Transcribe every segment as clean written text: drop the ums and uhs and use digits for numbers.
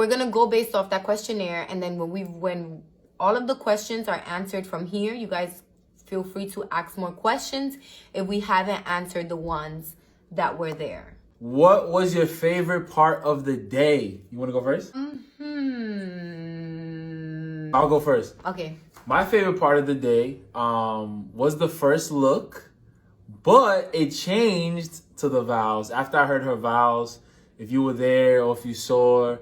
We're going to go based off that questionnaire. And then when all of the questions are answered from here, you guys feel free to ask more questions if we haven't answered the ones that were there. What was your favorite part of the day? You want to go first? I'll go first. Okay. My favorite part of the day was the first look, but it changed to the vows. After I heard her vows, if you were there or if you saw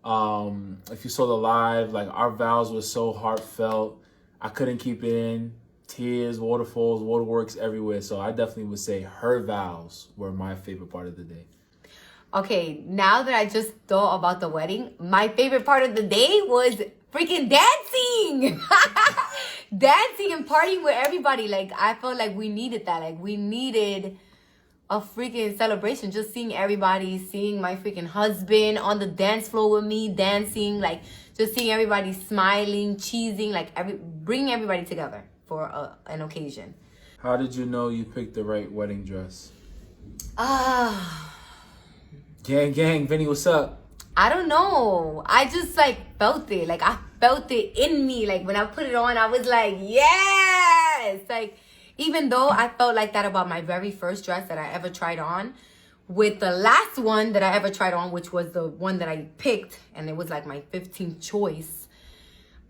the live, like our vows were so heartfelt. I couldn't keep it in. Tears, waterfalls, waterworks everywhere. So I definitely would say her vows were my favorite part of the day. Okay, now that I just thought about the wedding, my favorite part of the day was freaking dancing. Dancing and partying with everybody. Like, I felt like we needed that. Like, we needed a freaking celebration. Just seeing everybody, seeing my freaking husband on the dance floor with me, dancing. Like, just seeing everybody smiling, cheesing. Like, bringing everybody together for an occasion. How did you know you picked the right wedding dress? Gang, Vinny, what's up? I don't know. I just like felt it. Like I felt it in me. Like when I put it on, I was like, yes! Like even though I felt like that about my very first dress that I ever tried on, with the last one that I ever tried on, which was the one that I picked, and it was like my 15th choice,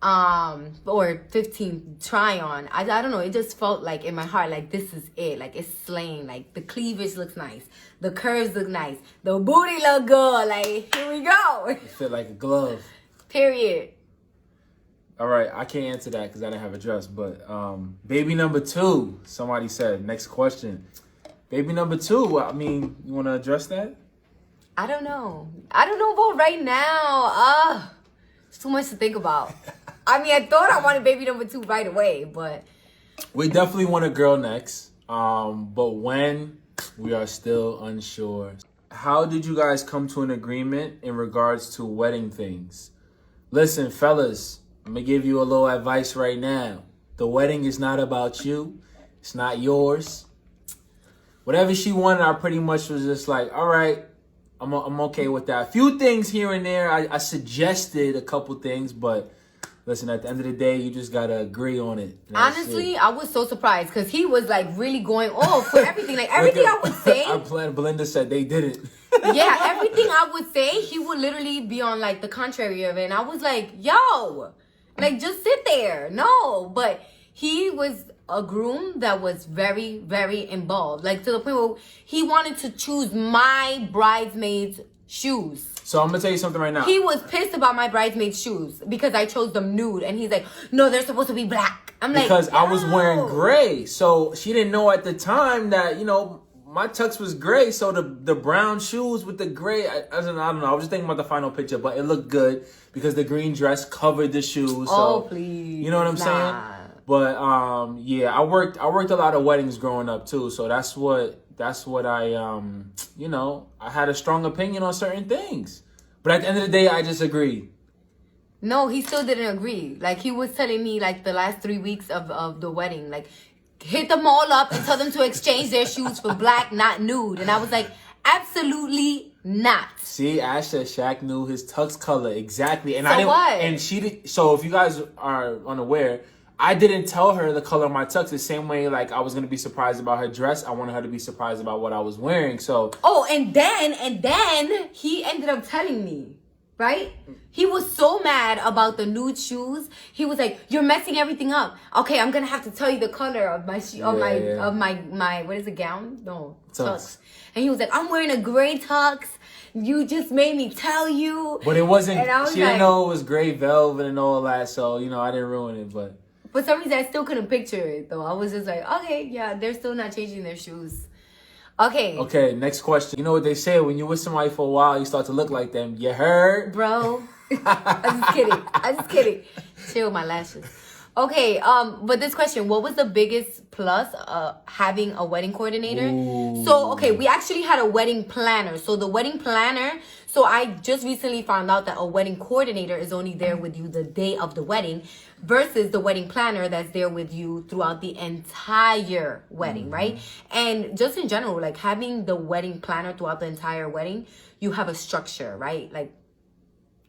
or 15th try on. I don't know. It just felt like in my heart, like this is it. Like it's slaying. Like the cleavage looks nice. The curves look nice. The booty look good. Like here we go. It fit like a glove. Period. All right, I can't answer that because I didn't have a dress. But baby number 2, somebody said. Next question. Baby number 2. I mean, you want to address that? I don't know. I don't know about right now. It's too much to think about. I mean, I thought I wanted baby number 2 right away, but we definitely want a girl next. But when, we are still unsure. How did you guys come to an agreement in regards to wedding things? Listen, fellas, I'm going to give you a little advice right now. The wedding is not about you. It's not yours. Whatever she wanted, I pretty much was just like, all right, I'm okay with that. A few things here and there. I suggested a couple things, but listen, at the end of the day, you just got to agree on it. Honestly, I was so surprised because he was like really going off for everything. Like everything I would say. Our plan, Belinda said they didn't. Yeah, everything I would say, he would literally be on like the contrary of it. And I was like, yo, like just sit there. No, but he was a groom that was very, very involved. Like to the point where he wanted to choose my bridesmaid's shoes. So I'm going to tell you something right now. He was pissed about my bridesmaid's shoes because I chose them nude. And he's like, no, they're supposed to be black. I'm like, because no. I was wearing gray. So she didn't know at the time that, you know, my tux was gray. So the brown shoes with the gray, I don't know. I was just thinking about the final picture, but it looked good because the green dress covered the shoes. So, please. You know what I'm saying? But yeah, I worked a lot of weddings growing up too. So that's what I, you know, I had a strong opinion on certain things. But at the end of the day, I just agreed. No, he still didn't agree. Like, he was telling me, like, the last 3 weeks of the wedding, like, hit them all up and tell them to exchange their shoes for black, not nude. And I was like, absolutely not. See, Ash said Shaq knew his tux color exactly. And so I didn't, what? And she did. So if you guys are unaware, I didn't tell her the color of my tux the same way, like, I was going to be surprised about her dress. I wanted her to be surprised about what I was wearing, so... Oh, and then he ended up telling me, right? He was so mad about the nude shoes. He was like, you're messing everything up. Okay, I'm going to have to tell you the color of my of my what is it, gown? No, tux. And he was like, I'm wearing a gray tux. You just made me tell you. But it wasn't... She didn't like, know it was gray velvet and all that, so, you know, I didn't ruin it, but... For some reason, I still couldn't picture it, though. I was just like, okay, yeah, they're still not changing their shoes. Okay. Okay, next question. You know what they say, when you're with somebody for a while, you start to look like them. You heard? Bro. I'm just kidding. Chill my lashes. Okay, but this question, what was the biggest plus having a wedding coordinator? Ooh. So, okay, we actually had a wedding planner. So the wedding planner, so I just recently found out that a wedding coordinator is only there with you the day of the wedding versus the wedding planner that's there with you throughout the entire wedding, right? And just in general, like having the wedding planner throughout the entire wedding, you have a structure, right? Like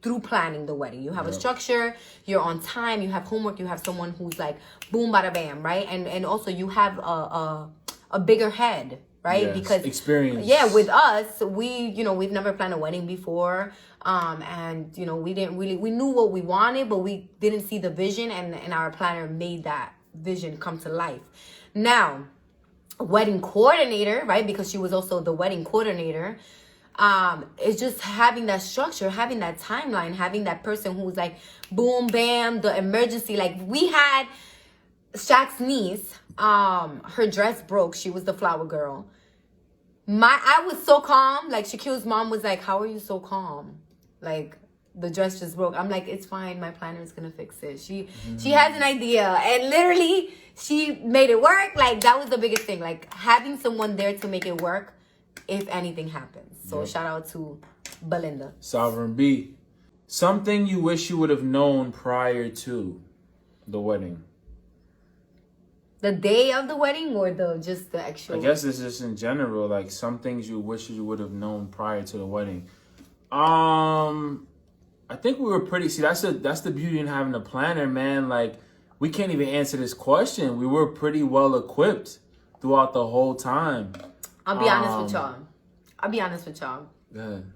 through planning the wedding. You have a structure, you're on time, you have homework, you have someone who's like boom bada bam, right? And also you have a bigger head, right? Yes, because experience. Yeah, with us, we've never planned a wedding before. And we knew what we wanted, but we didn't see the vision, and our planner made that vision come to life. Now, wedding coordinator, right? Because she was also the wedding coordinator. It's just having that structure, having that timeline, having that person who's like, boom, bam, the emergency. Like we had Shaq's niece, her dress broke. She was the flower girl. I was so calm. Like Shakeel's mom was like, how are you so calm? Like the dress just broke. I'm like, it's fine. My planner is going to fix it. She has an idea, and literally she made it work. Like that was the biggest thing, like having someone there to make it work if anything happens. So shout out to Belinda. Sovereign B. Something you wish you would have known prior to the wedding. The day of the wedding, or just the actual? I guess it's just in general, like some things you wish you would have known prior to the wedding. I think we were pretty. See, that's the beauty in having a planner, man. Like we can't even answer this question. We were pretty well equipped throughout the whole time. I'll be honest with y'all. Go ahead.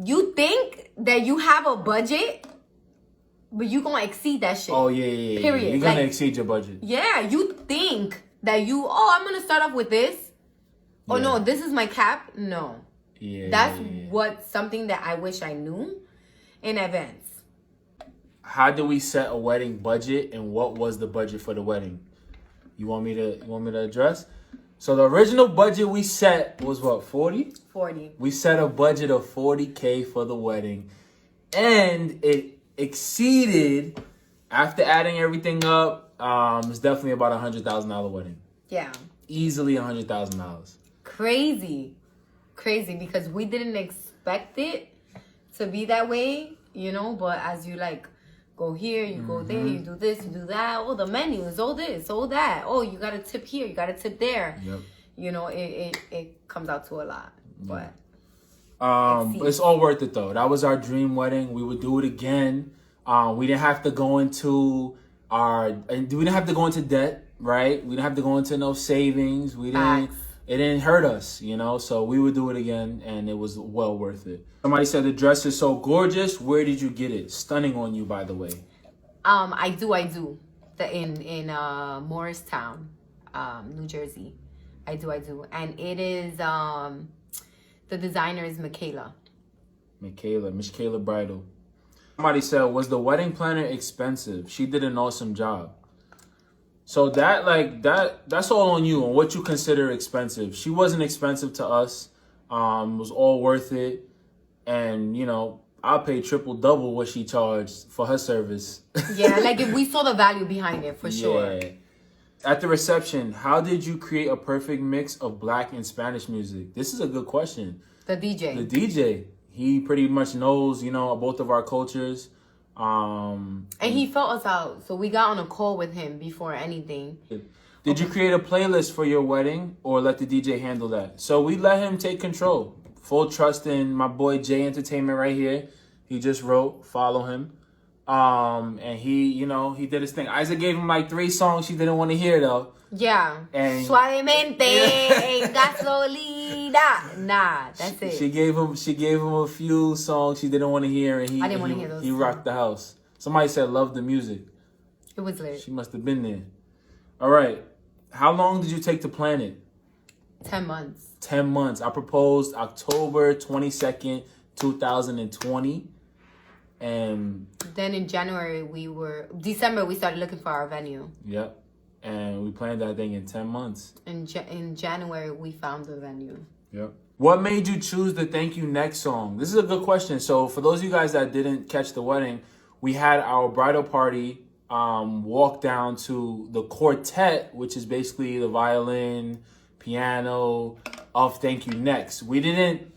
You think that you have a budget, but you gonna exceed that shit. Oh yeah. Period. You're gonna exceed your budget. Yeah, you think that I'm gonna start off with this. Oh no, this is my cap. No. Yeah. That's something that I wish I knew in advance. How do we set a wedding budget, and what was the budget for the wedding? You want me to address? So the original budget we set was what, 40? 40. We set a budget of $40K for the wedding, and it exceeded, after adding everything up, it's definitely about $100,000 wedding. Yeah. Easily $100,000. Crazy, because we didn't expect it to be that way, but as you like go here, you go there, you do this, you do that. Oh, the menus, all this, all that. Oh, you got to tip here, you got to tip there. Yep. It comes out to a lot, but it's all worth it though. That was our dream wedding. We would do it again. We didn't have to go into debt, right? We didn't have to go into no savings. It didn't hurt us, so we would do it again, and it was well worth it. Somebody said the dress is so gorgeous. Where did you get it? Stunning on you, by the way. I do. In Morristown, New Jersey. I do. And it is, the designer is Michaela Bridal. Somebody said, was the wedding planner expensive? She did an awesome job. So that's all on you, on what you consider expensive. She wasn't expensive to us. It was all worth it. And, I'll pay triple double what she charged for her service. Yeah, like if we saw the value behind it, for sure. At the reception, how did you create a perfect mix of Black and Spanish music? This is a good question. The DJ. He pretty much knows, both of our cultures. And he felt us out, so we got on a call with him before anything. Did you create a playlist for your wedding, or let the DJ handle that? So we let him take control. Full trust in my boy J Entertainment right here. He just wrote, follow him. And he did his thing. Isaac gave him like 3 songs she didn't want to hear though. Yeah. And Suavemente, gasolina. Nah, that's it. She gave him a few songs she didn't want to hear, and I didn't want to hear those. He rocked the house. Somebody said love the music. It was lit. She must have been there. All right. How long did you take to plan it? 10 months. 10 months. I proposed October 22nd, 2020. And then in December, we started looking for our venue. Yep. And we planned that thing in 10 months. In January, we found the venue. Yep. What made you choose the Thank You Next song? This is a good question. So for those of you guys that didn't catch the wedding, we had our bridal party walk down to the quartet, which is basically the violin, piano of Thank You Next. We didn't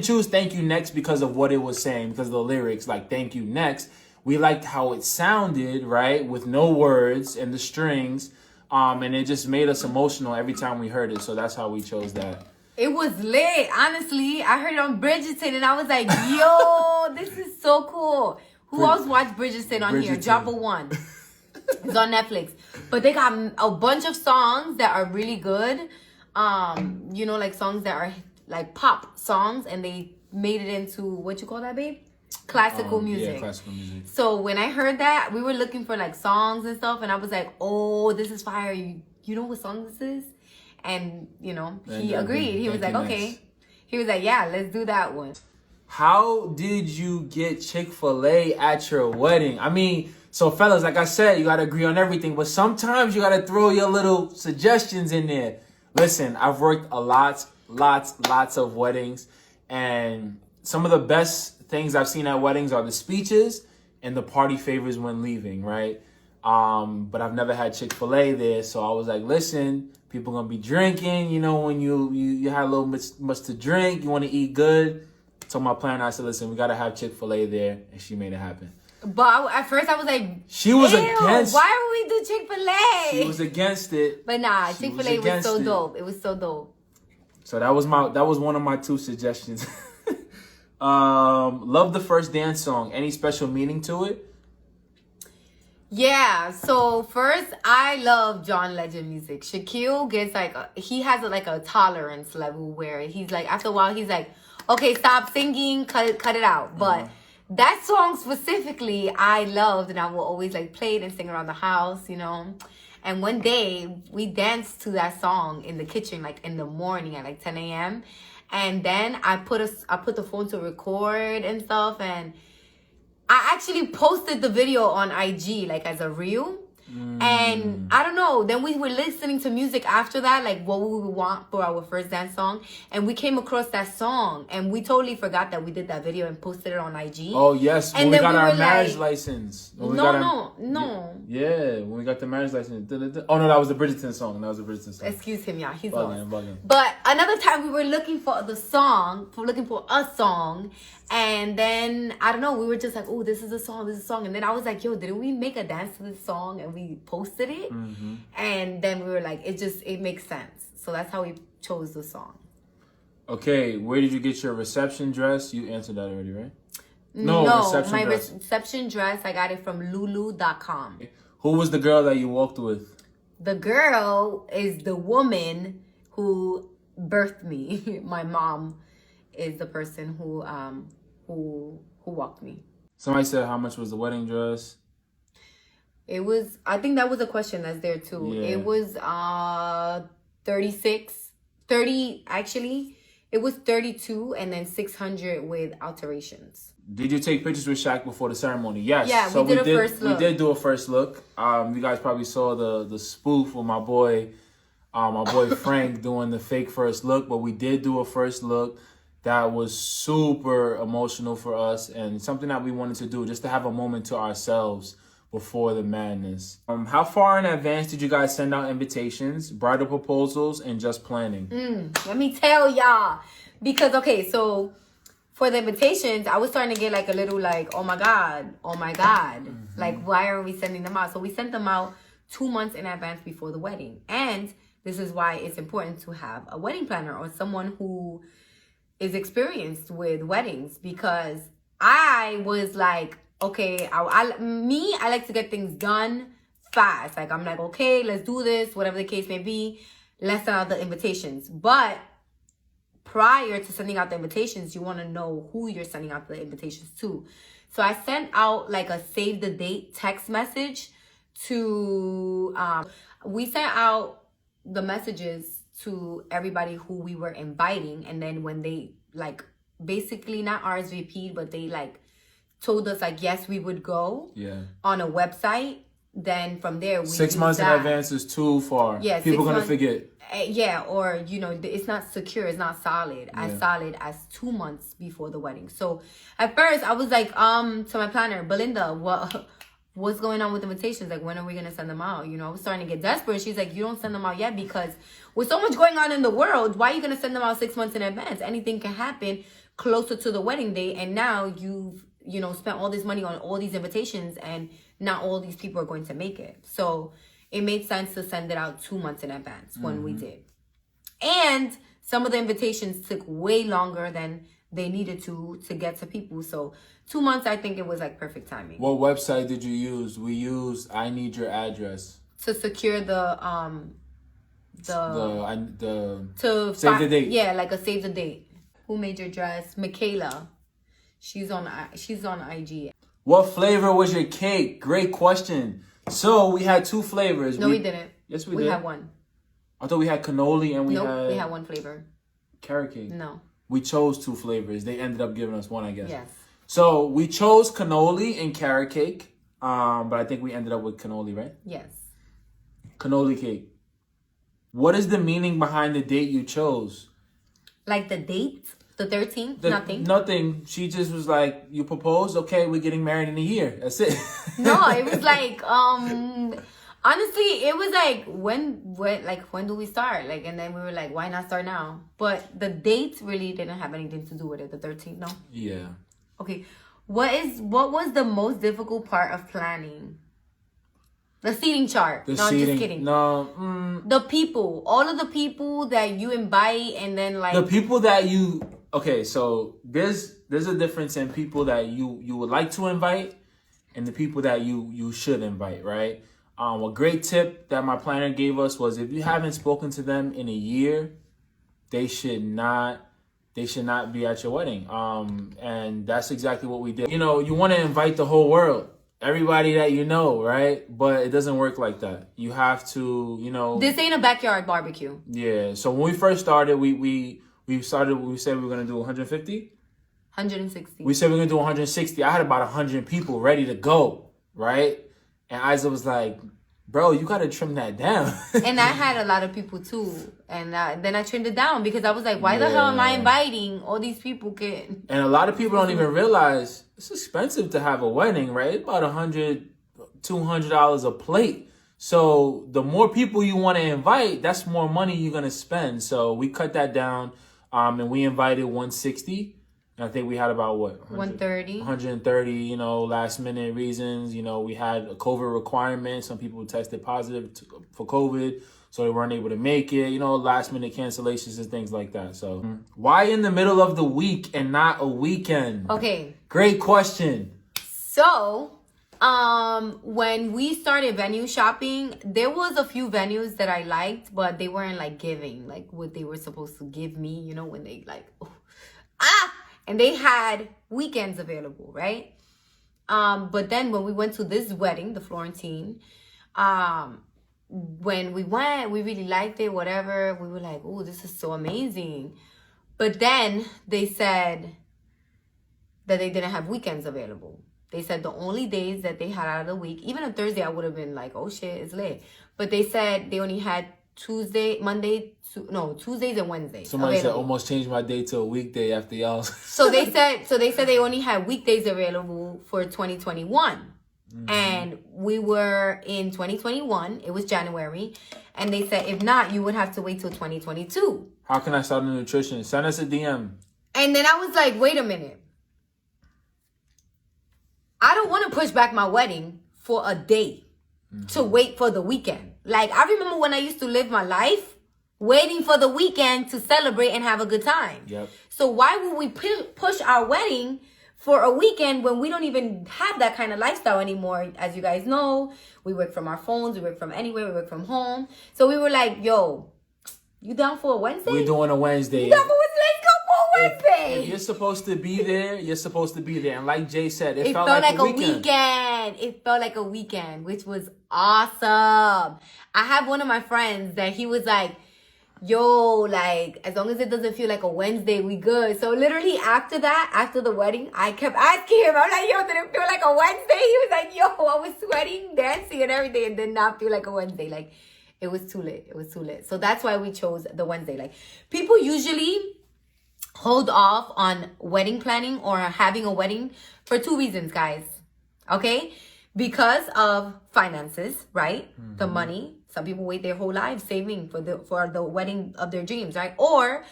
choose Thank You Next because of what it was saying, because of the lyrics, like Thank You Next. We liked how it sounded, right, with no words and the strings, and it just made us emotional every time we heard it. So that's how we chose that. It was lit. Honestly, I heard it on Bridgerton and I was like, yo, this is so cool. Who else watched Bridgerton on here? Drop a one. It's on Netflix. But they got a bunch of songs that are really good. You know, like songs that are like pop songs, and they made it into, what you call that, babe? Classical music. Yeah, classical music. So when I heard that, we were looking for like songs and stuff, and I was like, oh, this is fire. You know what song this is? And, you know, he agreed. He was like, okay. He was like, yeah, let's do that one. How did you get Chick-fil-A at your wedding? I mean, so fellas, like I said, you got to agree on everything, but sometimes you got to throw your little suggestions in there. Listen, I've worked a lots of weddings, and some of the best things I've seen at weddings are the speeches and the party favors when leaving, right? But I've never had Chick-fil-A there, so I was like, listen, people gonna be drinking, you know, when you had a little much to drink, you want to eat good. So my planner, I said, listen, we gotta have Chick-fil-A there, and she made it happen. But at first I was like, she was against. Why would we do Chick-fil-A? She was against it. But nah, Chick-fil-A was so dope. It was so dope. So that was one of my 2 suggestions. Love the first dance song. Any special meaning to it? Yeah, so first, I love John Legend music. Shakeel gets he has a tolerance level where he's like, after a while, he's like, okay, stop singing, cut it out. But that song specifically, I loved, and I will always like play it and sing around the house, you know. And one day, we danced to that song in the kitchen, like in the morning at like 10 a.m. And then I put the phone to record and stuff, and I actually posted the video on IG, like as a reel. And I don't know, then we were listening to music after that, like what we would want for our first dance song. And we came across that song, and we totally forgot that we did that video and posted it on IG. Oh, yes. And when we got our marriage like, license. No. Yeah, when we got the marriage license. Oh, no, that was the Bridgerton song. Excuse him, yeah. He's bugging. But another time we were looking for a song. And then, I don't know, we were just like, oh, this is a song. And then I was like, yo, didn't we make a dance to this song? And we posted it. Mm-hmm. And then we were like, it makes sense. So that's how we chose the song. Okay, where did you get your reception dress? You answered that already, right? No, my reception dress, I got it from lulu.com. Who was the girl that you walked with? The girl is the woman who birthed me. My mom is the person who walked me. Somebody said, how much was the wedding dress? It was, I think that was a question that's there too. Yeah. It was 30 actually. It was 32 and then 600 with alterations. Did you take pictures with Shaq before the ceremony? Yes. Yeah, so we did a first look. We did do a first look. You guys probably saw the spoof with my boy Frank doing the fake first look, but we did do a first look. That was super emotional for us and something that we wanted to do, just to have a moment to ourselves before the madness. How far in advance did you guys send out invitations, bridal proposals, and just planning? Let me tell y'all. Because, okay, so for the invitations, I was starting to get like a little like, oh my God. Mm-hmm. Like, why are we sending them out? So we sent them out 2 months in advance before the wedding. And this is why it's important to have a wedding planner or someone who is experienced with weddings, because I was like, okay, I like to get things done fast. Like, I'm like, okay, let's do this, whatever the case may be. Let's send out the invitations. But prior to sending out the invitations, you want to know who you're sending out the invitations to. So I sent out like a save the date text message to, we sent out the messages to everybody who we were inviting, and then when they like basically not RSVP'd, but they like told us like yes we would go on a website, then from there we 6 months in advance is too far. Yeah, people gonna forget. Yeah, or you know, it's not secure, it's not solid as 2 months before the wedding. So at first I was like to my planner, Belinda, what's going on with invitations? Like, when are we going to send them out? You know, I was starting to get desperate. She's like, you don't send them out yet because with so much going on in the world, why are you going to send them out 6 months in advance? Anything can happen closer to the wedding day. And now you've, you know, spent all this money on all these invitations and not all these people are going to make it. So it made sense to send it out 2 months in advance when we did. And some of the invitations took way longer than they needed to get to people. So 2 months, I think it was like perfect timing. What website did you use? We used I Need Your Address. To secure the to save the date. Yeah, like a save the date. Who made your dress? Michaela. She's on IG. What flavor was your cake? Great question. So we had 2 flavors. No, we didn't. Yes, we did. We had one. I thought we had cannoli and we had one flavor. Carrot cake. No. We chose 2 flavors. They ended up giving us one, I guess. Yes. So we chose cannoli and carrot cake. But I think we ended up with cannoli, right? Yes. Cannoli cake. What is the meaning behind the date you chose? Like the date? The 13th? Nothing. Nothing. She just was like, you proposed? Okay, we're getting married in a year. That's it. No, it was like, honestly, it was like, when do we start? Like, and then we were like, why not start now? But the date really didn't have anything to do with it. The 13th, no? Yeah. Okay. What was the most difficult part of planning? The seating chart. I'm just kidding. No. The people. All of the people that you invite and then like... The people that you... Okay, so there's a difference in people that you would like to invite and the people that you should invite, right? A great tip that my planner gave us was if you haven't spoken to them in a year, they should not be at your wedding. And that's exactly what we did. You know, you want to invite the whole world. Everybody that you know, right? But it doesn't work like that. You have to, you know... This ain't a backyard barbecue. Yeah. So when we first started, we said we were going to do 150? 160. We said we were going to do 160. I had about 100 people ready to go, right? And Isa was like, bro, you got to trim that down. And I had a lot of people too. And then I trimmed it down because I was like, why the hell am I inviting all these people? And a lot of people don't even realize it's expensive to have a wedding, right? About $100, $200 a plate. So the more people you want to invite, that's more money you're going to spend. So we cut that down and we invited 160. And I think we had about, 130. 130, you know, last minute reasons. You know, we had a COVID requirement. Some people tested positive for COVID, so they weren't able to make it. You know, last minute cancellations and things like that. So why in the middle of the week and not a weekend? Okay. Great question. So, when we started venue shopping, there was a few venues that I liked, but they weren't like giving, like what they were supposed to give me, you know, when they like, and they had weekends available, right? But then when we went to this wedding, the Florentine, when we went, we really liked it, whatever. We were like, oh, this is so amazing. But then they said that they didn't have weekends available. They said the only days that they had out of the week, even on Thursday, I would have been like, oh shit, it's lit. But they said they only had Tuesdays and Wednesdays. Somebody available. said almost changed my day to a weekday after y'all. So they said they only had weekdays available for 2021. And we were in 2021. It was January. And they said, if not, you would have to wait till 2022. How can I start a nutrition? Send us a DM. And then I was like, wait a minute. I don't want to push back my wedding for a day to wait for the weekend. Like, I remember when I used to live my life waiting for the weekend to celebrate and have a good time. Yep. So why would we push our wedding for a weekend when we don't even have that kind of lifestyle anymore? As you guys know, we work from our phones, we work from anywhere, we work from home. So we were like, yo, you down for a Wednesday? We're doing a Wednesday. You down for Wednesday? Let's go for a Wednesday. If you're supposed to be there, you're supposed to be there. And like Jay said, it felt like a weekend. It felt like a weekend, which was awesome. I have one of my friends that he was like, yo, like, as long as it doesn't feel like a Wednesday, we good. So literally after that, after the wedding, I kept asking him. I'm like, yo, did it feel like a Wednesday? He was like, yo, I was sweating, dancing, and everything. It did not feel like a Wednesday. Like, it was too lit. It was too lit. So that's why we chose the Wednesday. Like, people usually hold off on wedding planning or having a wedding for 2 reasons, guys. Okay? Because of finances, right? The money. Some people wait their whole lives saving for the wedding of their dreams, right? Or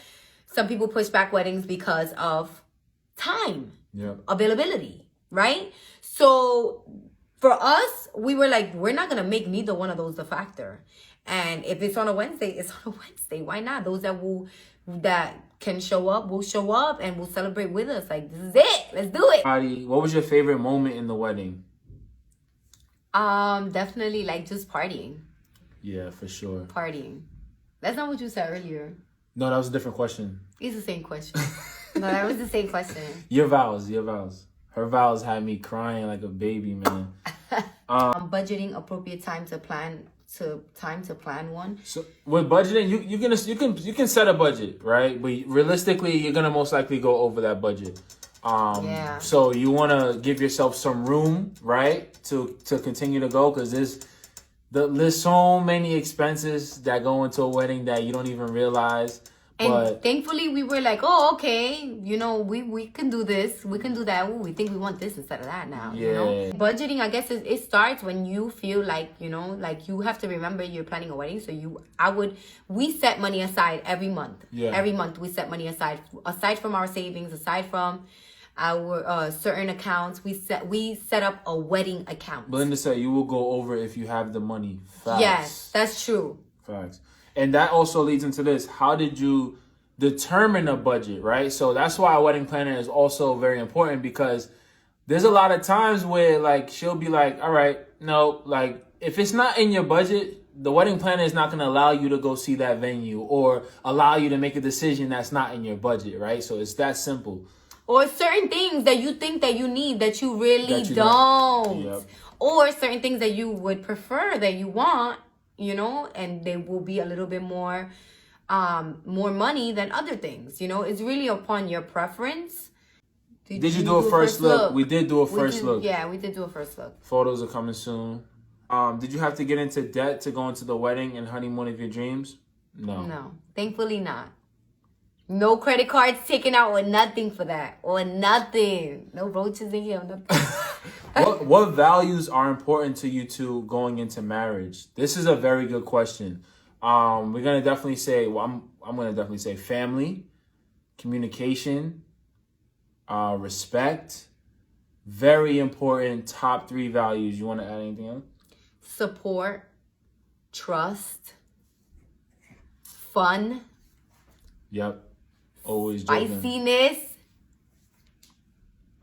some people push back weddings because of time, availability, right? So for us, we were like, we're not going to make neither one of those the factor. And if it's on a Wednesday, it's on a Wednesday. Why not? Those that will that can show up will show up and will celebrate with us. Like, this is it. Let's do it. What was your favorite moment in the wedding? Definitely like just partying. Yeah, for sure. Partying. That's not what you said earlier. No, that was a different question. It's the same question. No, that was the same question. Your vows. Her vows had me crying like a baby, man. Budgeting appropriate time to plan one. So with budgeting, you can set a budget, right? But realistically, you're gonna most likely go over that budget. Yeah. So you want to give yourself some room, right, to continue to go, because there's so many expenses that go into a wedding that you don't even realize. And thankfully, we were like, oh, okay, you know, we can do this, we can do that. Ooh, we think we want this instead of that now. Yeah. You know, budgeting, I guess, it starts when you feel like, you know, like you have to remember you're planning a wedding. So we set money aside every month. Yeah. Every month we set money aside from our savings, aside from our certain accounts. We set up a wedding account. Belinda said you will go over if you have the money. Facts. Yes, that's true. Facts. And that also leads into this. How did you determine a budget, right? So that's why a wedding planner is also very important, because there's a lot of times where, like, she'll be like, all right, no, like, if it's not in your budget, the wedding planner is not going to allow you to go see that venue or allow you to make a decision that's not in your budget, right? So it's that simple. Or certain things that you think that you need that you really don't. Yep. Or certain things that you would prefer, that you want, you know, and they will be a little bit more money than other things. You know, it's really upon your preference. Did you do a first look? We did do a first look. Yeah, we did do a first look. Photos are coming soon. Did you have to get into debt to go into the wedding and honeymoon of your dreams? No, thankfully not. No credit cards taken out or nothing for that. Or nothing. No roaches in here or nothing. What values are important to you two going into marriage? This is a very good question. We're gonna definitely say, I'm gonna definitely say family, communication, respect. Very important top 3 values. You want to add anything else? Support, trust, fun. Yep. Always joking. Spiciness.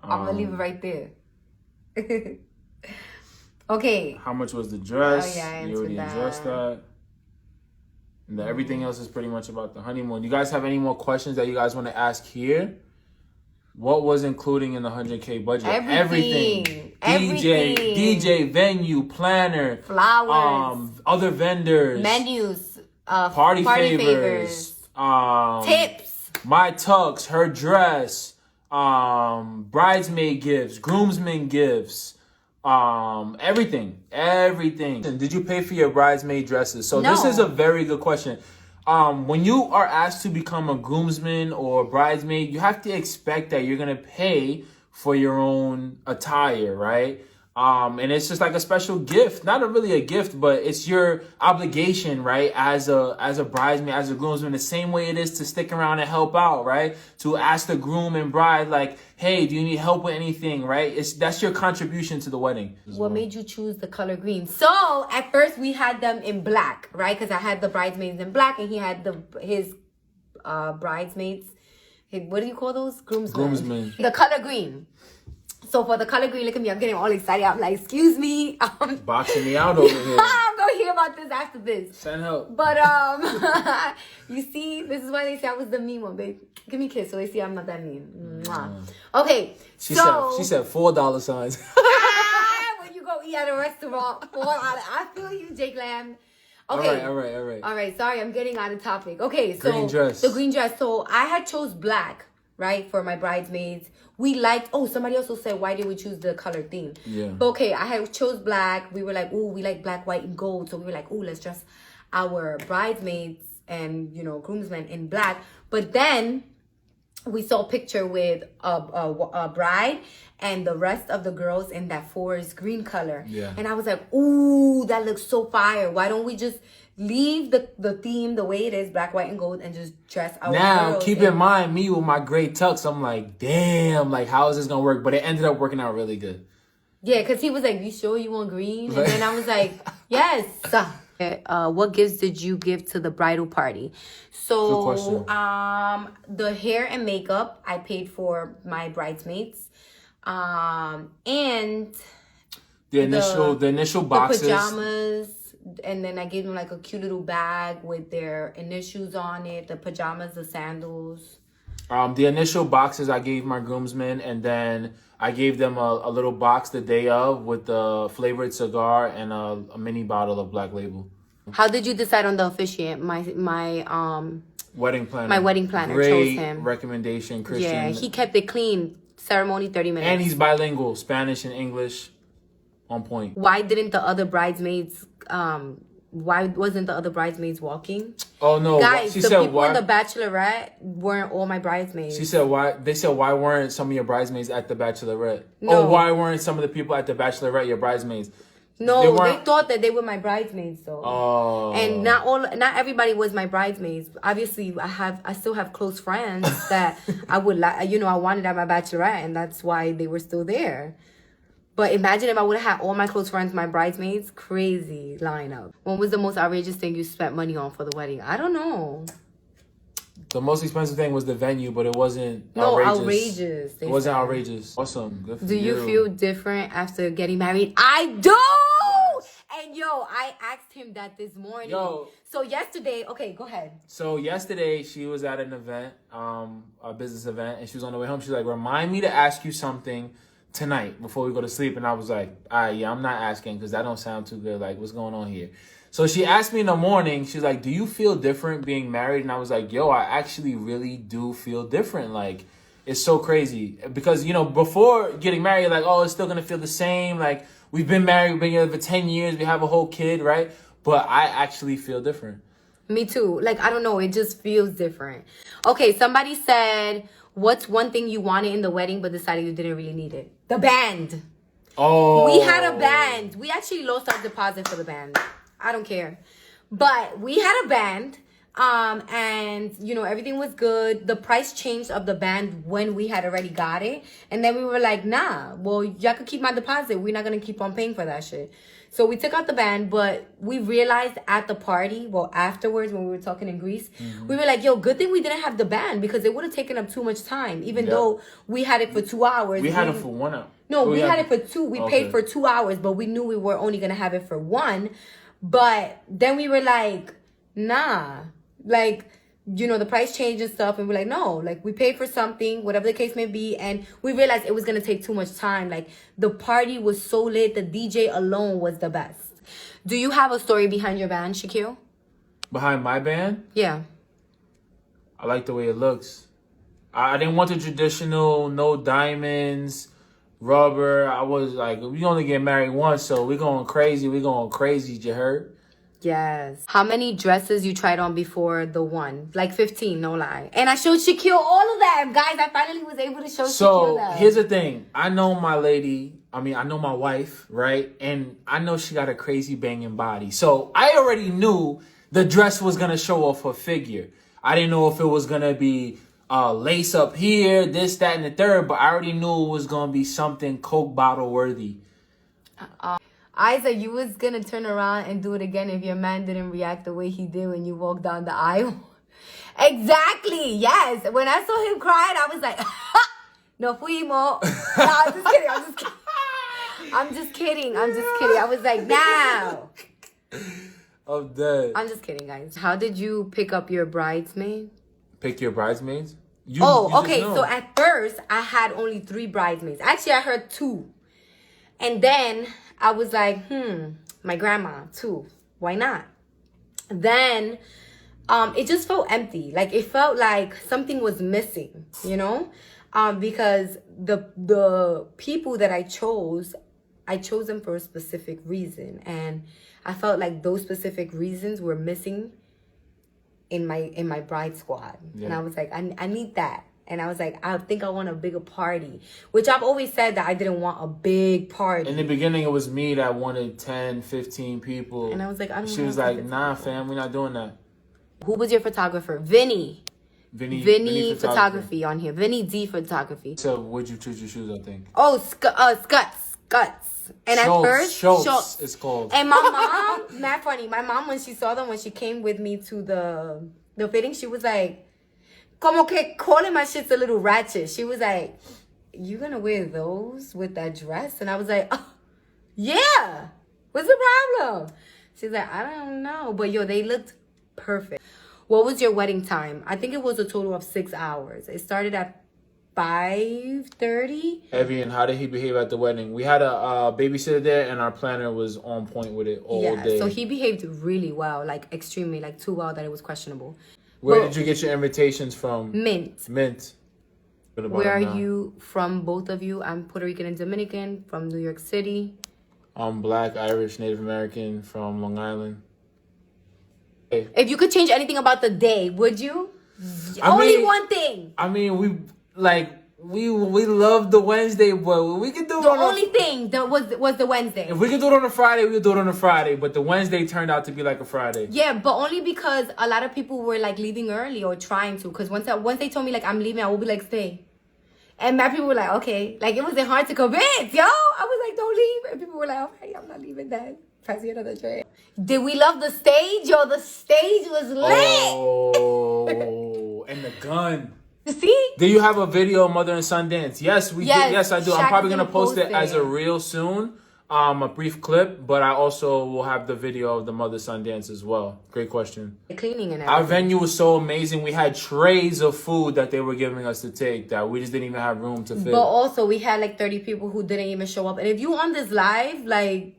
I'm gonna leave it right there. Okay. How much was the dress? Oh, yeah, I you already addressed that. And everything else is pretty much about the honeymoon. You guys have any more questions that you guys want to ask here? What was including in the 100K budget? Everything. DJ, venue, planner, flowers, other vendors, menus, party favors, tips, my tux, her dress, bridesmaid gifts, groomsmen gifts, everything. And did you pay for your bridesmaid dresses? So This is a very good question. When you are asked to become a groomsman or bridesmaid, you have to expect that you're going to pay for your own attire, right? And it's just like a special gift, not really a gift, but it's your obligation, right? As a bridesmaid, as a groomsman, the same way it is to stick around and help out, right? To ask the groom and bride, like, hey, do you need help with anything, right? That's your contribution to the wedding. What made you choose the color green? So at first we had them in black, right? Because I had the bridesmaids in black and he had his bridesmaids. What do you call those? Groomsmen. The color green. So for the color green, look at me, I'm getting all excited. I'm like, excuse me. Boxing me out over here. I'm going to hear about this after this. Send help. But, you see, this is why they say I was the mean one, babe. Give me a kiss so they see I'm not that mean. Mwah. Okay, she said $4 signs. When you go eat at a restaurant, $4. I feel you, Jake Lamb. Okay. All right. Sorry, I'm getting out of topic. Okay, so green dress. The green dress. So I had chose black, right, for my bridesmaids. We liked, somebody also said, why did we choose the color theme? Yeah. But okay, I had chose black. We were like, we like black, white, and gold. So we were like, let's dress our bridesmaids and, groomsmen in black. But then we saw a picture with a bride and the rest of the girls in that forest green color. Yeah. And I was like, that looks so fire. Why don't we just leave the theme the way it is, black, white, and gold, and just dress our girls. Keep in mind, me with my gray tux, I'm like, damn, like, how is this going to work? But it ended up working out really good. Yeah, because he was like, you sure you want green? And then I was like, yes. What gifts did you give to the bridal party? Good question. So, the hair and makeup I paid for my bridesmaids, and the initial boxes, the pajamas, and then I gave them like a cute little bag with their initials on it. The pajamas, the sandals. The initial boxes I gave my groomsmen, and then I gave them a little box the day of with the flavored cigar and a mini bottle of Black Label. How did you decide on the officiant? My wedding planner. My wedding planner Great chose him. Recommendation, Christian. Yeah, he kept it clean. Ceremony 30 minutes. And he's bilingual, Spanish and English, on point. Why didn't the other bridesmaids? Why wasn't the other bridesmaids walking? Oh no, guys! She the said people why? in the Bachelorette weren't all my bridesmaids. She said why? They said why weren't some of your bridesmaids at the Bachelorette? No. Oh, why weren't some of the people at the Bachelorette your bridesmaids? No, they thought that they were my bridesmaids though. Oh. And not everybody was my bridesmaids. Obviously, I still have close friends that I would like. I wanted at my bachelorette, and that's why they were still there. But imagine if I would have had all my close friends my bridesmaids. Crazy lineup. When was the most outrageous thing you spent money on for the wedding? I don't know. The most expensive thing was the venue, but it wasn't outrageous. It wasn't outrageous. Awesome. Good for Do you. you feel different after getting married? I do! Yes. And I asked him that this morning. So yesterday, okay, go ahead. So yesterday, she was at an event, a business event, and she was on the way home. She's like, remind me to ask you something tonight before we go to sleep. And I was like, yeah, I'm not asking because that don't sound too good. Like, what's going on here? So she asked me in the morning, she's like, do you feel different being married? And I was like, I actually really do feel different. Like, it's so crazy. Because, before getting married, you're like, it's still going to feel the same. Like, we've been married, we've been together for 10 years, we have a whole kid, right? But I actually feel different. Me too. Like, I don't know, it just feels different. Okay, somebody said, what's one thing you wanted in the wedding but decided you didn't really need it? The band. Oh. We had a band. We actually lost our deposit for the band. I don't care. But we had a band. And everything was good. The price changed of the band when we had already got it. And then we were like, nah, well, y'all could keep my deposit. We're not going to keep on paying for that shit. So we took out the band, but we realized at the party, afterwards when we were talking in Greece, we were like, good thing we didn't have the band because it would have taken up too much time, even though we had it for 2 hours. We had it for 1 hour. No, we had it for 2. We paid for 2 hours, but we knew we were only going to have it for 1. But then we were like, nah, like, the price changed and stuff. And we're like, no, like, we paid for something, whatever the case may be. And we realized it was going to take too much time. Like, the party was so lit. The DJ alone was the best. Do you have a story behind your band, Shakeel? Behind my band? Yeah. I like the way it looks. I didn't want the traditional, no diamonds, rubber. I was like, we only get married once, so we're going crazy. You heard? Yes. How many dresses you tried on before the one? Like 15, no lie. And I showed Shakeel all of them. Guys, I finally was able to show Shakeel them. So, here's the thing. I know my lady. I know my wife, right? And I know she got a crazy banging body. So, I already knew the dress was going to show off her figure. I didn't know if it was going to be lace up here, this, that, and the third. But I already knew it was going to be something Coke bottle worthy. Isa, you was gonna turn around and do it again if your man didn't react the way he did when you walked down the aisle. Exactly, yes. When I saw him crying, I was like, no fuimos. No, I'm just kidding. I was like, no. I'm dead. I'm just kidding, guys. How did you pick up your bridesmaid? Pick your bridesmaids? Okay. So at first, I had only 3 bridesmaids. Actually, I heard 2. And then I was like, my grandma, 2. Why not? Then it just felt empty. Like, it felt like something was missing, because the people that I chose them for a specific reason. And I felt like those specific reasons were missing in my bride squad. Yeah. And I was like, I need that. And I was like, I think I want a bigger party. Which I've always said that I didn't want a big party. In the beginning, it was me that wanted 10, 15 people. And I was like, I don't know. She was like, nah, fam, we're not doing that. Who was your photographer? Vinny photography on here. Vinny D photography. So, would you choose your shoes, I think? Oh, Scuts. And at first, Schultz it's called. And my mom, mad funny. My mom, when she saw them, when she came with me to the fitting, she was like, como que calling my shit's a little ratchet. She was like, you gonna wear those with that dress? And I was like, oh, yeah. What's the problem? She's like, I don't know. But yo, they looked perfect. What was your wedding time? I think it was a total of 6 hours. It started at 5:30. Evian, how did he behave at the wedding? We had a babysitter there, and our planner was on point with it all day. So he behaved really well, like extremely, like too well that it was questionable. Where did you get your invitations from? Mint. Where are you from, both of you? I'm Puerto Rican and Dominican from New York City. I'm Black, Irish, Native American from Long Island. Hey. If you could change anything about the day, would you? Only one thing. I mean, we love the Wednesday, but we could do it the on only thing that was the Wednesday. If we could do it on a Friday, we could do it on a Friday. But the Wednesday turned out to be like a Friday. Yeah, but only because a lot of people were like leaving early or trying to. Because once they told me like I'm leaving, I will be like stay. And my people were like, okay. Like, it wasn't hard to convince, yo. I was like, don't leave. And people were like, okay, I'm not leaving then. Pass you another drink. Did we love the stage? Yo, the stage was lit. Oh, and the gun. See? Do you have a video of Mother and Son dance? Yes, we did. Yes, I do. I'm probably going to post it as a reel soon. A brief clip, but I also will have the video of the mother-son dance as well. Great question. The cleaning and everything. Our venue was so amazing. We had trays of food that they were giving us to take that we just didn't even have room to fit. But also, we had like 30 people who didn't even show up. And if you on this live, like,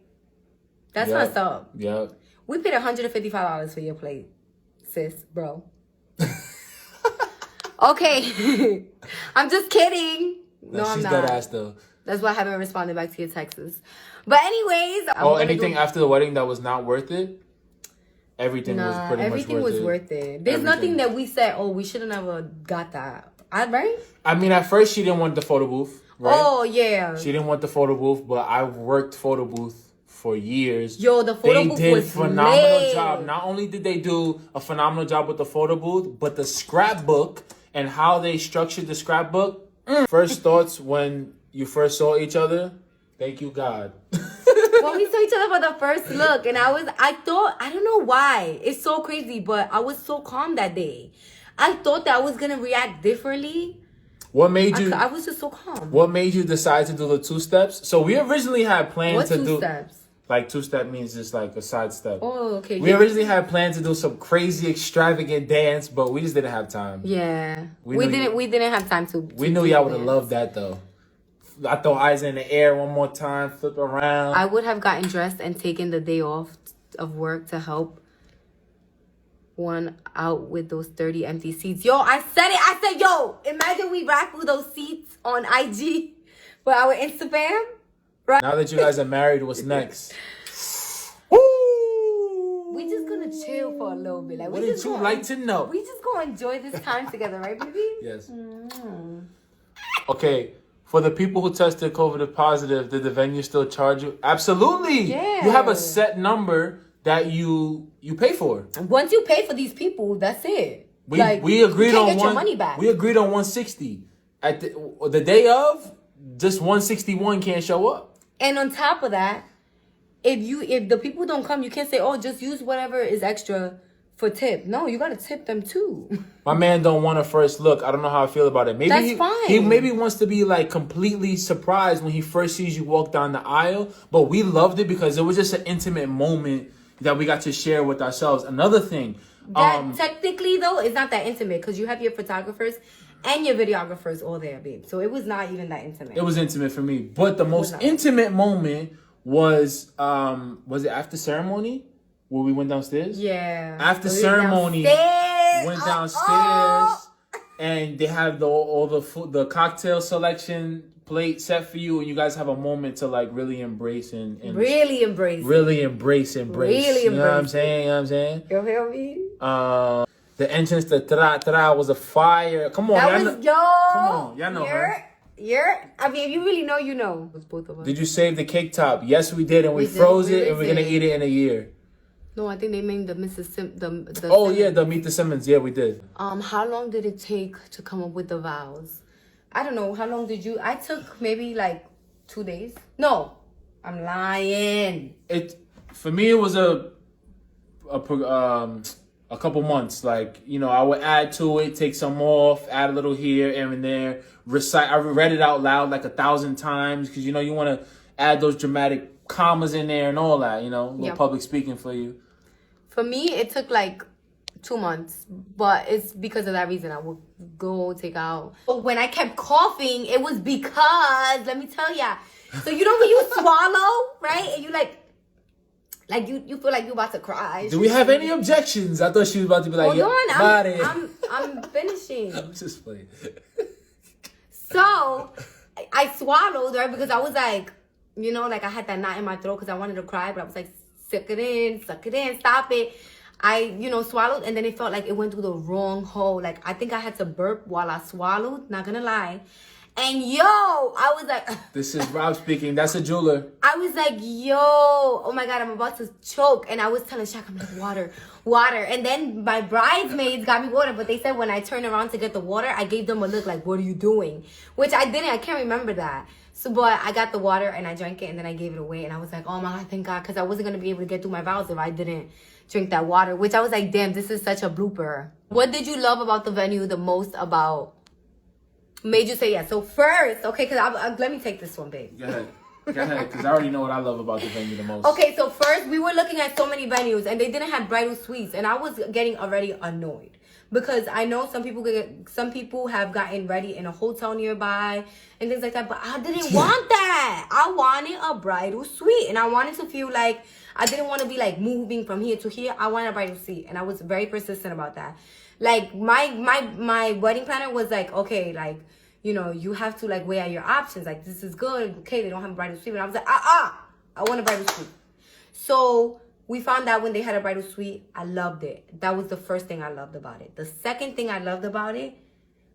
that's messed up. Yeah. We paid $155 for your plate, sis, bro. Okay. I'm just kidding. No, I'm not. She's dead ass though. That's why I haven't responded back to your texts. But anyways. Anything after the wedding that was not worth it? Everything was pretty much worth it. Everything was worth it. There's nothing that we said, oh, we should have never got that. Right? I mean, at first she didn't want the photo booth, right? Oh, yeah. She didn't want the photo booth, but I worked photo booth for years. Yo, the photo booth was They did phenomenal job. Not only did they do a phenomenal job with the photo booth, but the scrapbook and how they structured the scrapbook. First thoughts when you first saw each other? Thank you, God. When we saw each other for the first look, and I thought, I don't know why. It's so crazy, but I was so calm that day. I thought that I was going to react differently. What made you... I was just so calm. What made you decide to do the 2-steps? So we originally had planned to do... What 2 steps? Like 2-step means just like a side step. Oh, okay. We originally had planned to do some crazy extravagant dance, but we just didn't have time. Yeah. We didn't have time to we knew y'all would have loved that though. I throw eyes in the air one more time, flip around. I would have gotten dressed and taken the day off of work to help one out with those 30 empty seats. Yo, I said it. I said, yo, imagine we raffle those seats on IG for our Instagram. Right? Now that you guys are married, what's next? We just gonna chill for a little bit. Like, wouldn't you like to know? We just gonna enjoy this time together, right, baby? Yes. Okay. For the people who tested COVID positive, did the venue still charge you? Absolutely. Yeah. You have a set number that you pay for. Once you pay for these people, that's it. We agreed on get your money back. We agreed on 160. At the day of, just 161 can't show up. And on top of that, if the people don't come, you can't say, oh, just use whatever is extra for tip. No, you gotta tip them too. My man don't want a first look. I don't know how I feel about it. Maybe that's fine. He maybe wants to be like completely surprised when he first sees you walk down the aisle. But we loved it because it was just an intimate moment that we got to share with ourselves. Another thing. That technically though, it's not that intimate because you have your photographers and your videographers all there, babe. So it was not even that intimate. It was intimate for me. But the most intimate moment was it after ceremony? Where we went downstairs? Yeah. After ceremony, went downstairs, and they have all the food, the cocktail selection plate set for you, and you guys have a moment to like really embrace and really embrace. You know what I'm saying? You know what I'm saying? You feel me? The entrance to Tra was a fire. Come on, come on, y'all know her. I mean, if you really know, you know. It was both of us. Did you save the cake top? Yes, we did, and we froze it, and we're gonna eat it in a year. No, I think they made the Mrs. the Meet the Simmons. Yeah, we did. How long did it take to come up with the vows? I don't know. How long did you? I took maybe like 2 days. No, I'm lying. For me, it was a couple months. Like, you know, I would add to it, take some off, add a little here and there. I read it out loud like 1,000 times because, you know, you want to add those dramatic commas in there and all that, you know, a little public speaking for you. For me, it took like 2 months, but it's because of that reason. I would go take out. But when I kept coughing, it was because, let me tell ya. So you know when you swallow, right? And you you feel like you're about to cry. Do we have any objections? I thought she was about to be like, hold on, body. I'm finishing. I'm just playing. So I swallowed, right? Because I was like, you know, like I had that knot in my throat because I wanted to cry, but I was like, suck it in, stop it. I, you know, swallowed, and then it felt like it went through the wrong hole. Like, I think I had to burp while I swallowed, not gonna lie. And yo, I was like... This is Rob speaking. That's a jeweler. I was like, yo, oh my God, I'm about to choke. And I was telling Shaq, I'm like, water. And then my bridesmaids got me water, but they said when I turned around to get the water, I gave them a look like, what are you doing? Which I didn't. I can't remember that. So, but I got the water, and I drank it, and then I gave it away. And I was like, oh my God, thank God, because I wasn't going to be able to get through my vows if I didn't drink that water, which I was like, damn, this is such a blooper. What did you love about the venue the most about... Made you say yes. So first, okay, because let me take this one, babe. Go ahead, because I already know what I love about the venue the most. Okay, so first, we were looking at so many venues, and they didn't have bridal suites, and I was getting already annoyed. Because I know some people have gotten ready in a hotel nearby and things like that, but I didn't want that. I wanted a bridal suite, and I wanted to feel like I didn't want to be like moving from here to here. I wanted a bridal suite, and I was very persistent about that. Like my wedding planner was like, okay, like, you know, you have to like weigh out your options. Like, this is good. Okay, they don't have a bridal suite, but I was like, I want a bridal suite. So we found out when they had a bridal suite, I loved it. That was the first thing I loved about it. The second thing I loved about it,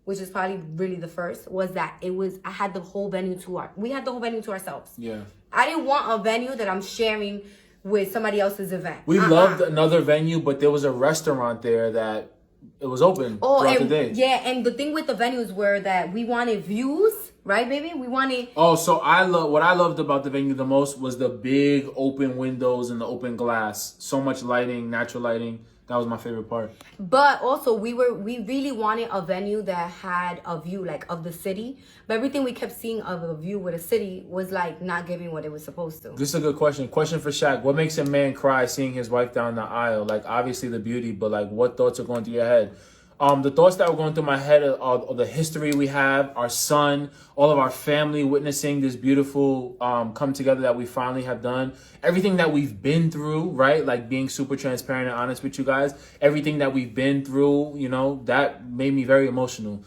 which is probably really the first, was that I had the whole venue we had the whole venue to ourselves. Yeah. I didn't want a venue that I'm sharing with somebody else's event. We loved another venue, but there was a restaurant there that it was open throughout the day. Yeah, and the thing with the venues were that we wanted views, right, baby? We wanted... Oh, so what I loved about the venue the most was the big open windows and the open glass. So much lighting, natural lighting. That was my favorite part. But also, we really wanted a venue that had a view, like, of the city. But everything we kept seeing of a view with a city was, like, not giving what it was supposed to. This is a good question. Question for Shaq. What makes a man cry seeing his wife down the aisle? Like, obviously the beauty, but, like, what thoughts are going through your head? The thoughts that were going through my head are the history we have, our son, all of our family witnessing this beautiful come together that we finally have done. Everything that we've been through, right? Like being super transparent and honest with you guys. Everything that we've been through, you know, that made me very emotional.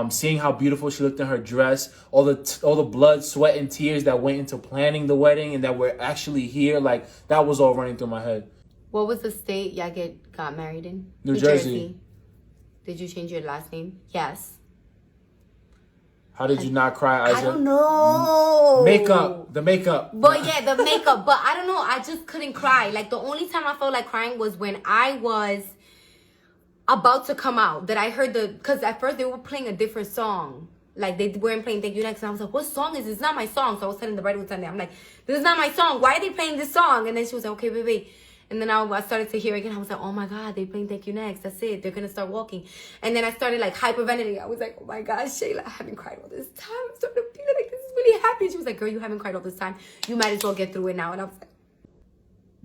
Seeing how beautiful she looked in her dress, all the blood, sweat, and tears that went into planning the wedding and that we're actually here, like that was all running through my head. What was the state y'all got married in? New Jersey. Did you change your last name? Yes. How did you not cry, Isa? I don't know. The makeup. But yeah, the makeup. But I don't know. I just couldn't cry. Like, the only time I felt like crying was when I was about to come out. That I heard because at first they were playing a different song. Like, they weren't playing Thank You Next. And I was like, what song is this? It's not my song. So I was telling the bridal attendant, I'm like, this is not my song. Why are they playing this song? And then she was like, okay, baby. And then I started to hear again. I was like, oh my God, they playing Thank You Next. That's it. They're going to start walking. And then I started like hyperventilating. I was like, oh my God, Shayla, I haven't cried all this time. I'm starting to feel like this is really happy. She was like, girl, you haven't cried all this time. You might as well get through it now. And I was like,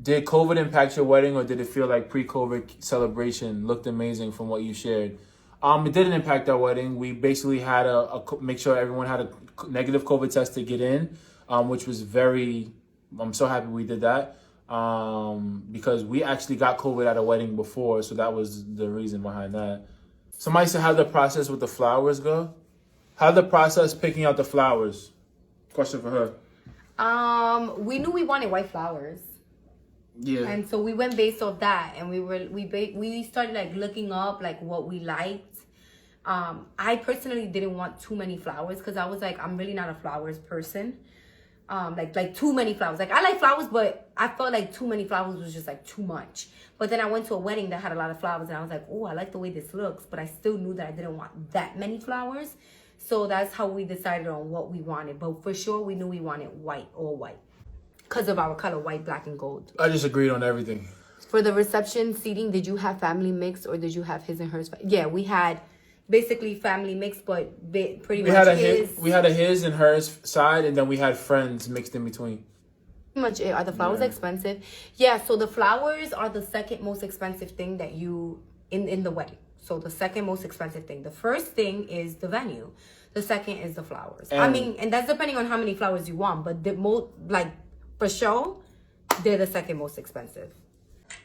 did COVID impact your wedding, or did it feel like pre-COVID celebration looked amazing from what you shared? It didn't impact our wedding. We basically had make sure everyone had a negative COVID test to get in, which was I'm so happy we did that. Because we actually got COVID at a wedding before, so that was the reason behind that. Somebody said, how did the process with the flowers go? How did the process picking out the flowers? Question for her. We knew we wanted white flowers. Yeah. And so we went based off that, and we started like looking up like what we liked. I personally didn't want too many flowers because I was like, I'm really not a flowers person. Like too many flowers. Like, I like flowers, but I felt like too many flowers was just like too much. But then I went to a wedding that had a lot of flowers, and I was like, oh, I like the way this looks, but I still knew that I didn't want that many flowers. So that's how we decided on what we wanted. But for sure, we knew we wanted white, all white. because of our color, white, black, and gold. I just agreed on everything. For the reception seating, did you have family mixed or did you have his and hers? Yeah, we had basically family mixed, but pretty much his. We had a his and hers side, and then we had friends mixed in between. Pretty much it. Are the flowers expensive? Yeah, so the flowers are the second most expensive thing that you in the wedding. So the second most expensive thing. The first thing is the venue. The second is the flowers. And that's depending on how many flowers you want, but the most, like, for sure, they're the second most expensive.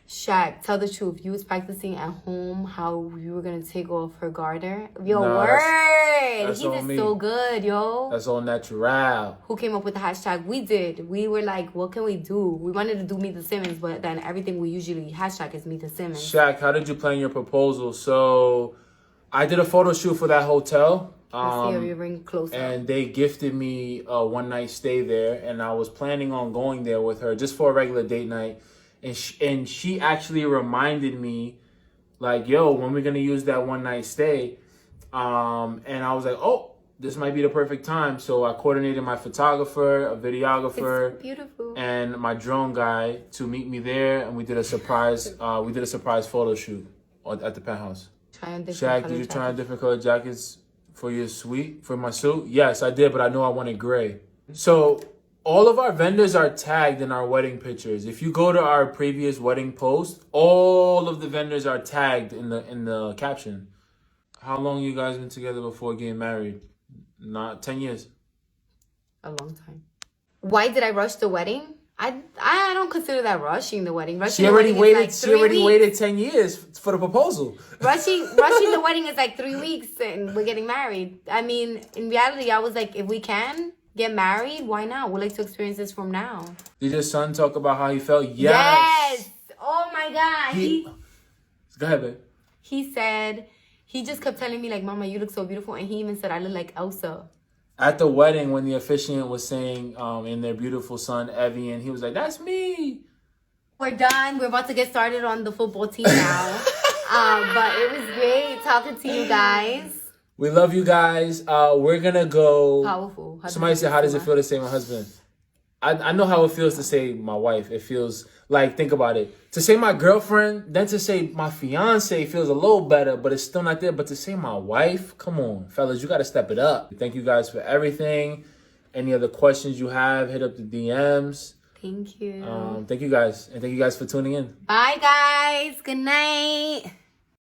Shaq, tell the truth. You was practicing at home how you were gonna take off her garter. Yo, word! That's He did so good, yo. That's all natural. Who came up with the hashtag? We did. We were like, what can we do? We wanted to do Meet the Simmons, but then everything we usually hashtag is Meet the Simmons. Shaq, how did you plan your proposal? So, I did a photo shoot for that hotel. Let's see, you bring closer. And they gifted me a one-night stay there, and I was planning on going there with her just for a regular date night. And she actually reminded me, like, yo, when we're going to use that one-night stay? And I was like, oh, this might be the perfect time. So I coordinated my photographer, a videographer, it's beautiful, and my drone guy to meet me there. And we did a surprise photo shoot at the penthouse. Shaq, did you try on different colored jackets for my suit? Yes, I did, but I know I wanted gray. So all of our vendors are tagged in our wedding pictures. If you go to our previous wedding post, all of the vendors are tagged in the caption. How long you guys been together before getting married? Not 10 years. A long time. Why did I rush the wedding? I don't consider that rushing the wedding. She already waited 10 years for the proposal. Rushing the wedding is like 3 weeks and we're getting married. I mean, in reality, I was like, if we can get married, why not? We'd like to experience this from now. Did your son talk about how he felt? Yes. Oh my God. Go ahead, babe. He said, he just kept telling me like, Mama, you look so beautiful. And he even said, I look like Elsa. At the wedding, when the officiant was saying in their beautiful son, Evian, he was like, that's me. We're done. We're about to get started on the football team now. But it was great talking to you guys. We love you guys. We're going to go. Powerful. Somebody said, how does it feel to say my husband? I know how it feels to say my wife. It feels like, think about it. To say my girlfriend, then to say my fiance feels a little better, but it's still not there. But to say my wife, come on, fellas, you got to step it up. Thank you guys for everything. Any other questions you have, hit up the DMs. Thank you. Thank you guys. And thank you guys for tuning in. Bye, guys. Good night.